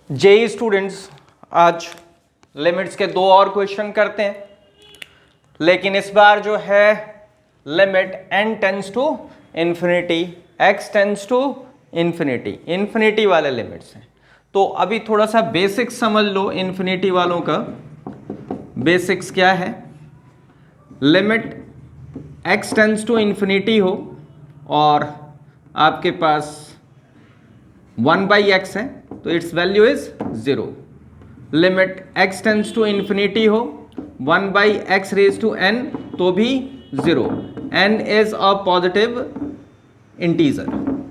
JEE students, आज limits के दो और क्वेश्चन करते हैं, लेकिन इस बार जो है limit n tends to infinity, x tends to infinity, infinity वाले लिमिट्स हैं। तो अभी थोड़ा सा बेसिक्स समझ लो इन्फिनिटी वालों का। बेसिक्स क्या है? Limit x tends to infinity हो और आपके पास 1/x है तो its value is 0। Limit x tends to infinity हो 1/x रेज टू n तो भी 0। n is a positive integer.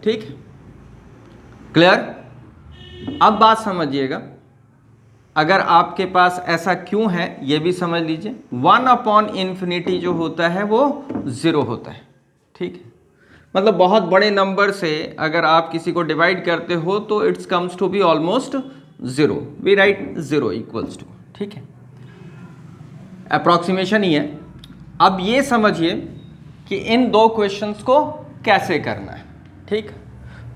ठीक, क्लियर? अब बात समझिएगा, अगर आपके पास ऐसा क्यों है ये भी समझ लीजिए। 1/इन्फिनिटी जो होता है वो 0 होता है। ठीक है, मतलब बहुत बड़े नंबर से अगर आप किसी को डिवाइड करते हो तो it's comes to be almost 0। We write 0 equals to, ठीक है, अप्रॉक्सीमेशन ही है। अब ये समझिए कि इन दो क्वेश्चंस को कैसे करना है। ठीक,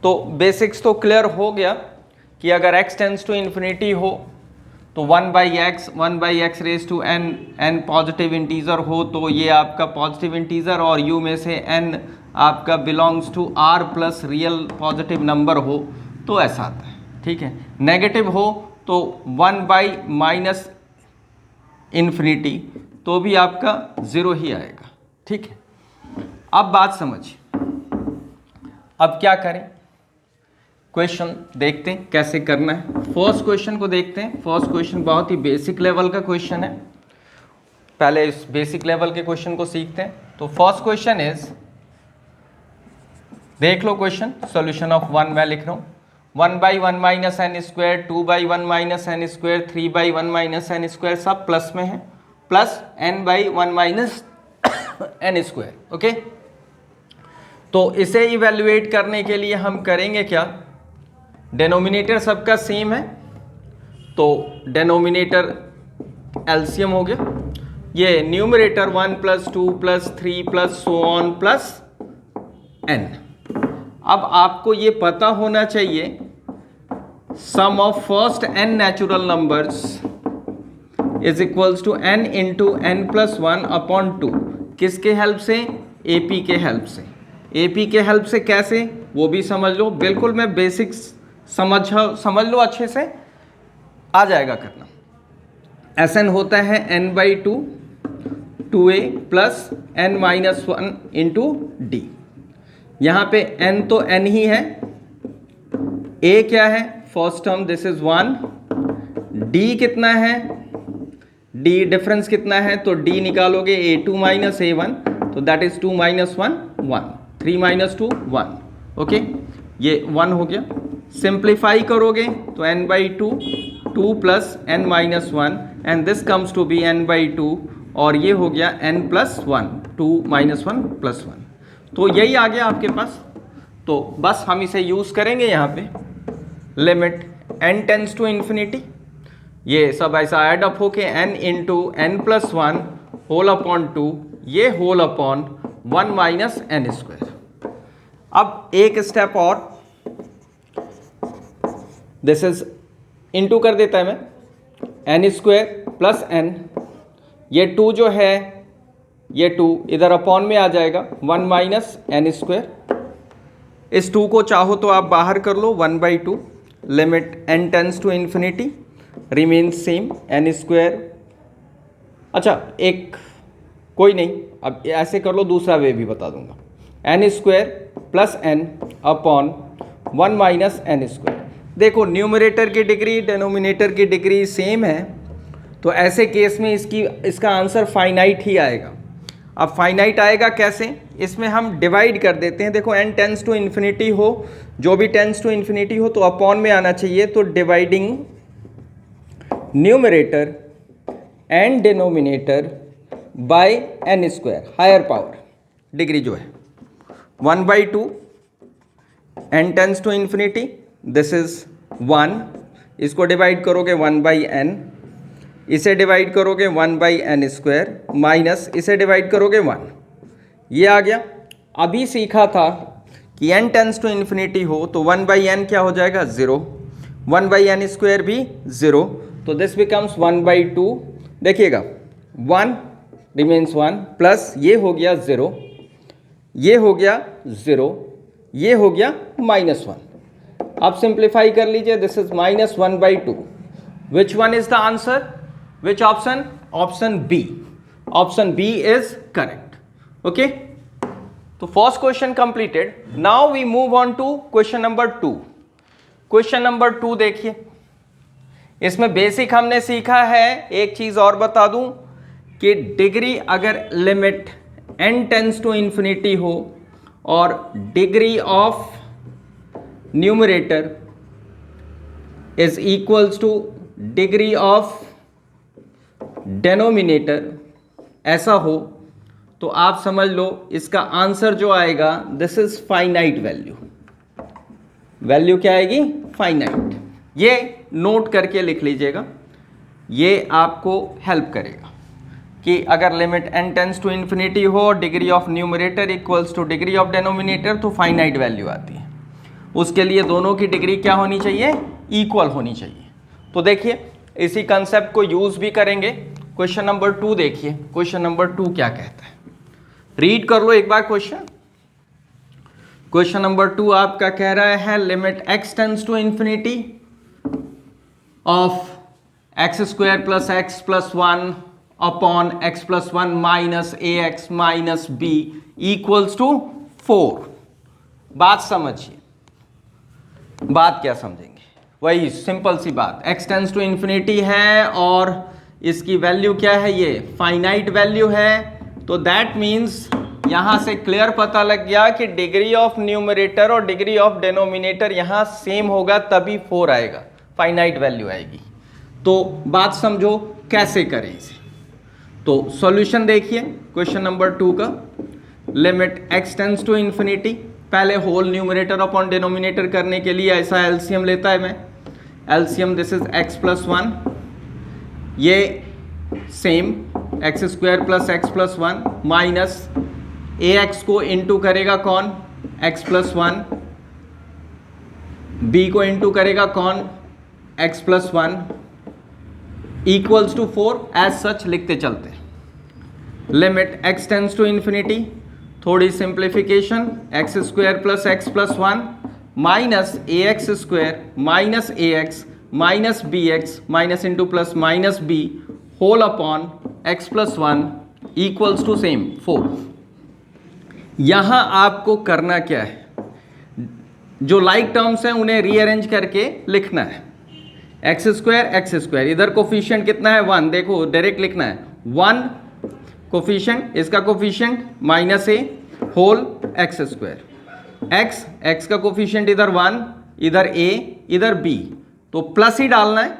तो बेसिक्स तो क्लियर हो गया कि अगर x टेंस टू इन्फिनिटी हो तो 1/x raise to n positive integer हो तो ये आपका पॉजिटिव इंटीजर और u में से n आपका belongs to r plus real positive number हो तो ऐसा आता है। ठीक है, नेगेटिव हो तो 1/- इन्फिनिटी तो भी आपका 0 ही आएगा। ठीक है, अब बात समझिए, अब क्या करें? क्वेश्चन देखते हैं कैसे करना है। फर्स्ट क्वेश्चन को देखते हैं। फर्स्ट क्वेश्चन बहुत ही बेसिक लेवल का क्वेश्चन है, पहले इस बेसिक लेवल के क्वेश्चन को सीखते हैं। तो फर्स्ट क्वेश्चन इज, देख लो क्वेश्चन, सॉल्यूशन ऑफ 1 मैं लिख रहा हूँ। 1/1 minus N square, 2/1 minus N square, 3/1 minus N square सब प्लस में है, plus n/1 minus N square. Okay, तो इसे इवेल्युएट करने के लिए हम करेंगे क्या? डेनोमिनेटर सबका सेम है तो डेनोमिनेटर एलसीएम हो गया। ये numerator 1 + 2 + 3 + so on plus n। अब आपको ये पता होना चाहिए sum of first n natural numbers is equals to n into n+1/2। किसके हेल्प से? AP के हेल्प से। AP के हेल्प से कैसे वो भी समझ लो। बिल्कुल मैं बेसिक्स समझ लो अच्छे से, आ जाएगा करना। Sn होता है n/2 2a plus n-1 into d। यहाँ पे n तो n ही है, a क्या है? First term, this is 1। d कितना है? d डिफरेंस कितना है? तो d निकालोगे a2 माइनस a1 तो दैट इज 2 - 1 1, 3 - 2 1। ओके, ये 1 हो गया। सिंप्लीफाई करोगे तो n/2 2 plus n-1 and this comes to be n/2 और ये हो गया n+1 2 - 1 + 1। तो यही आ गया आपके पास। तो बस हम इसे यूज करेंगे यहाँ पे। Limit n tends to infinity, ये सब ऐसा ऐड अप होके n into n+1 whole upon 2, ये whole upon 1 minus N square. अब एक स्टेप और, दिस इज इंटू कर देता है मैं, n स्क्वायर प्लस n, ये 2 जो है ये 2 इधर अपॉन में आ जाएगा 1 माइनस एन स्क्वायर। इस 2 को चाहो तो आप बाहर कर लो 1/2। Limit n tends to infinity remain same n square. अच्छा, एक कोई नहीं, अब ऐसे कर लो, दूसरा वे भी बता दूंगा। n square plus n upon 1 minus N square. देखो न्यूमरेटर की डिग्री डेनोमिनेटर की डिग्री सेम है तो ऐसे केस में इसका आंसर फाइनाइट ही आएगा। अब फाइनाइट आएगा कैसे? इसमें हम डिवाइड कर देते हैं। देखो n टेंस टू इन्फिनिटी हो, जो भी टेंस टू इन्फिनिटी हो तो अपॉन में आना चाहिए, तो dividing numerator and denominator by n square, higher power degree जो है 1/2 n tends to infinity, this is 1, इसको डिवाइड करोगे 1/n, इसे डिवाइड करोगे 1/n स्क्वायर माइनस इसे डिवाइड करोगे 1, ये आ गया। अभी सीखा था कि n टेंस टू इन्फिनिटी हो तो 1/n क्या हो जाएगा? 0, 1/n² भी 0, तो दिस बिकम्स 1/2। देखिएगा 1 रिमेन्स 1 प्लस ये हो गया 0, ये हो गया 0, ये हो गया -1। अब सिंप्लीफाई कर लीजिए, this is -1/2। Which one is the answer? Which option? Option B. Option B is correct. Okay, तो first question completed. Now we move on to question number 2। Question number 2 देखिए, इसमें बेसिक हमने सीखा है। एक चीज और बता दूं कि डिग्री अगर limit n tends to infinity हो और degree of numerator is equals to degree of denominator ऐसा हो, तो आप समझ लो इसका आंसर जो आएगा this is finite value. Value क्या आएगी? फाइनाइट। ये नोट करके लिख लीजिएगा, ये आपको हेल्प करेगा कि अगर limit n tends to infinity हो, degree of numerator equals to degree of denominator, तो फाइनाइट वैल्यू आती है। उसके लिए दोनों की डिग्री क्या होनी चाहिए? इक्वल होनी चाहिए। तो देखिए इसी कंसेप्ट को यूज भी करेंगे। क्वेश्चन नंबर 2 देखिए, क्वेश्चन नंबर 2 क्या कहता है, रीड कर लो एक बार क्वेश्चन। क्वेश्चन नंबर 2 आपका कह रहा है limit x tends to infinity of x² plus x plus 1 upon x plus 1 minus ax minus b equals to 4। बात समझिए, बात क्या समझेंगे? वही सिंपल सी बात, x टेंस टू इंफिनिटी है और इसकी वैल्यू क्या है? ये फाइनाइट वैल्यू है। तो दैट मीन्स यहां से क्लियर पता लग गया कि डिग्री ऑफ न्यूमरेटर और डिग्री ऑफ डेनोमिनेटर यहां सेम होगा, तभी 4 आएगा, फाइनाइट वैल्यू आएगी। तो बात समझो कैसे करें इसे। तो सॉल्यूशन देखिए क्वेश्चन नंबर 2 का, limit x tends to infinity, पहले होल न्यूमरेटर अपॉन डेनोमिनेटर करने के लिए ऐसा एलसीएम लेता है मैं, LCM this is x plus 1, ये same x² plus x plus 1 minus ax को इंटू करेगा कौन? x प्लस 1, b को इंटू करेगा कौन? x plus 1 equals to 4। As such लिखते चलते, limit x tends to infinity, थोड़ी simplification, x² plus x plus 1 minus ax² minus ax minus bx minus into plus minus b whole upon x plus 1 equals to same 4। यहां आपको करना क्या है? जो like terms हैं उन्हें रीअरेंज करके लिखना है। x², इधर कोफिशिएंट कितना है? 1। देखो डायरेक्ट लिखना है 1 कोफिशिएंट, इसका coefficient minus a whole x², x का कोफिशिएंट इधर 1, इधर a, इधर b, तो प्लस ही डालना है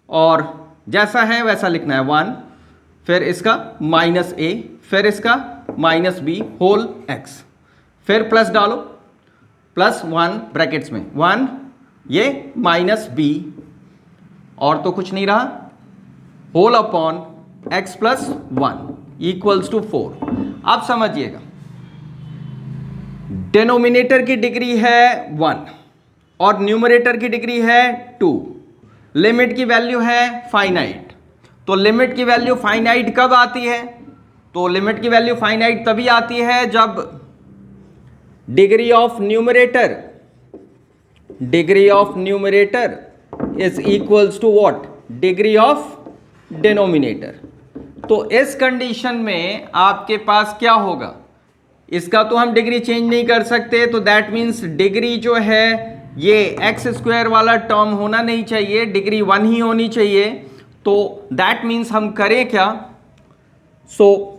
और जैसा है वैसा लिखना है 1, फिर इसका माइनस a, फिर इसका माइनस b होल x, फिर प्लस डालो, प्लस 1 ब्रैकेट्स में 1, ये माइनस b और तो कुछ नहीं रहा, whole upon x plus 1 equals to 4। अब समझिएगा, डेनोमिनेटर की डिग्री है 1 और न्यूमरेटर की डिग्री है 2, लिमिट की वैल्यू है फाइनाइट। तो लिमिट की वैल्यू फाइनाइट कब आती है? तो लिमिट की वैल्यू फाइनाइट तभी आती है जब degree of numerator is equals to what? Degree of denominator. तो इस कंडीशन में आपके पास क्या होगा? इसका तो हम डिग्री चेंज नहीं कर सकते, तो दैट मीन्स डिग्री जो है ये x² वाला टर्म होना नहीं चाहिए, डिग्री 1 ही होनी चाहिए। तो दैट मीन्स हम करें क्या? सो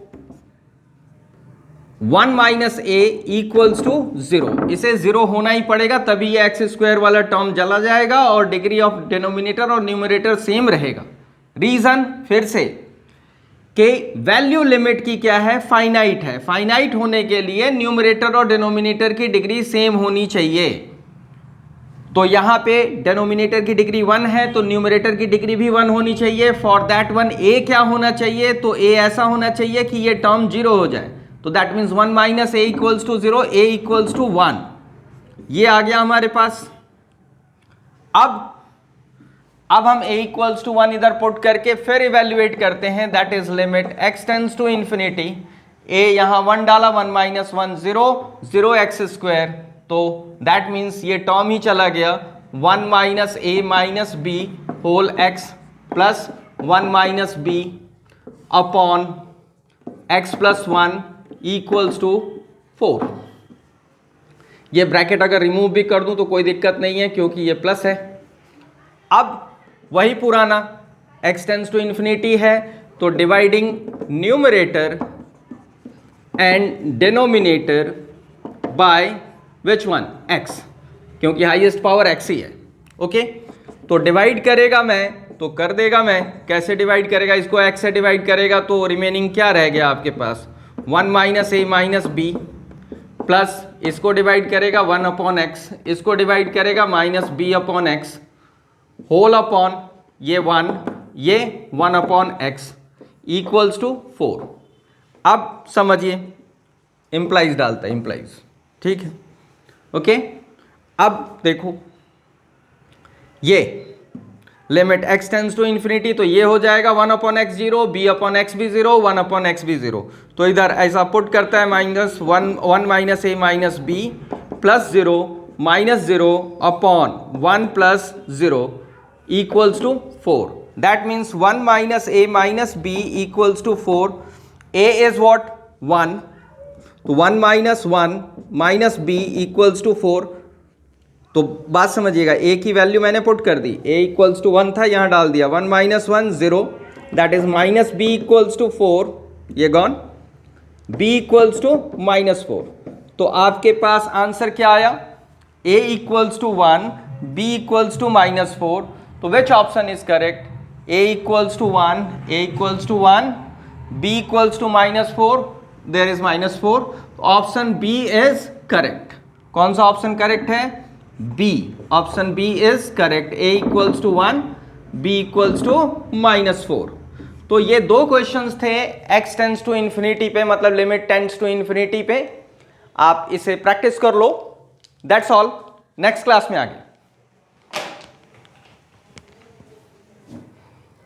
1 माइनस a इक्वल्स टू 0, इसे 0 होना ही पड़ेगा, तभी ये x² वाला टर्म चला जाएगा और डिग्री ऑफ डेनोमिनेटर और न्यूमरेटर सेम रहेगा। रीजन फिर से कि वैल्यू लिमिट की क्या है? फाइनाइट है। फाइनाइट होने के लिए न्यूमरेटर और डेनोमिनेटर की डिग्री सेम होनी चाहिए। तो यहां पे डेनोमिनेटर की डिग्री 1 है तो न्यूमरेटर की डिग्री भी 1 होनी चाहिए। फॉर दैट वन a क्या होना चाहिए? तो a ऐसा होना चाहिए कि ये टर्म 0 हो जाए। तो that means 1 minus a equals to 0, a equals to 1, ये आ गया हमारे पास। अब अब हम a इक्वल्स टू 1 इधर पुट करके फिर इवेल्युएट करते हैं, that is limit x tends to infinity, a यहां 1 डाला, 1 माइनस 1 0, 0x², तो दैट मीन्स ये टर्म ही चला गया, 1 minus a minus b whole x plus 1 minus b upon x plus 1 equals to 4। ये ब्रैकेट अगर रिमूव भी कर दूं तो कोई दिक्कत नहीं है क्योंकि ये प्लस है। अब वही पुराना x टेंड्स टू इंफिनिटी है, तो dividing numerator and denominator by which one, x, क्योंकि हाईएस्ट पावर x ही है। ओके, तो डिवाइड करेगा मैं तो कर देगा, मैं कैसे डिवाइड करेगा, इसको x से डिवाइड करेगा तो रिमेनिंग क्या रह गया आपके पास, 1 minus a minus b, plus इसको डिवाइड करेगा 1 अपॉन x, इसको डिवाइड करेगा minus b upon x whole upon ये 1 अपॉन x इक्वल्स टू 4। अब समझिए, इंप्लाइज डालता है, इंप्लाइज, ठीक है। ओके, अब देखो ये limit x tends to infinity, तो ये हो जाएगा 1 upon x 0, b upon x भी 0, 1 अपॉन x भी 0, तो इधर ऐसा पुट करता है minus 1 minus a minus b plus 0 minus 0 upon 1 plus 0 equals to 4. That means 1 minus a minus b equals to 4. a is what? 1. तो 1 minus 1 minus b equals to 4. तो बात समझिएगा, a की वैल्यू मैंने पुट कर दी, a equals to 1 था, यहाँ डाल दिया 1 minus 1 0, that is minus b equals to 4, ये gone, b equals to minus 4। तो आपके पास आंसर क्या आया, a equals to 1, b equals to minus 4, तो which option is correct, a equals to 1, a equals to 1, b equals to minus 4, there is minus 4, तो option b is correct। कौन सा option correct है, b, option b is correct, a equals to 1, b equals to minus 4। तो ये दो questions थे x tends to infinity पे, मतलब लिमिट टेंड्स टू इंफिनिटी पे, आप इसे प्रैक्टिस कर लो, दैट्स ऑल, नेक्स्ट क्लास में आगे।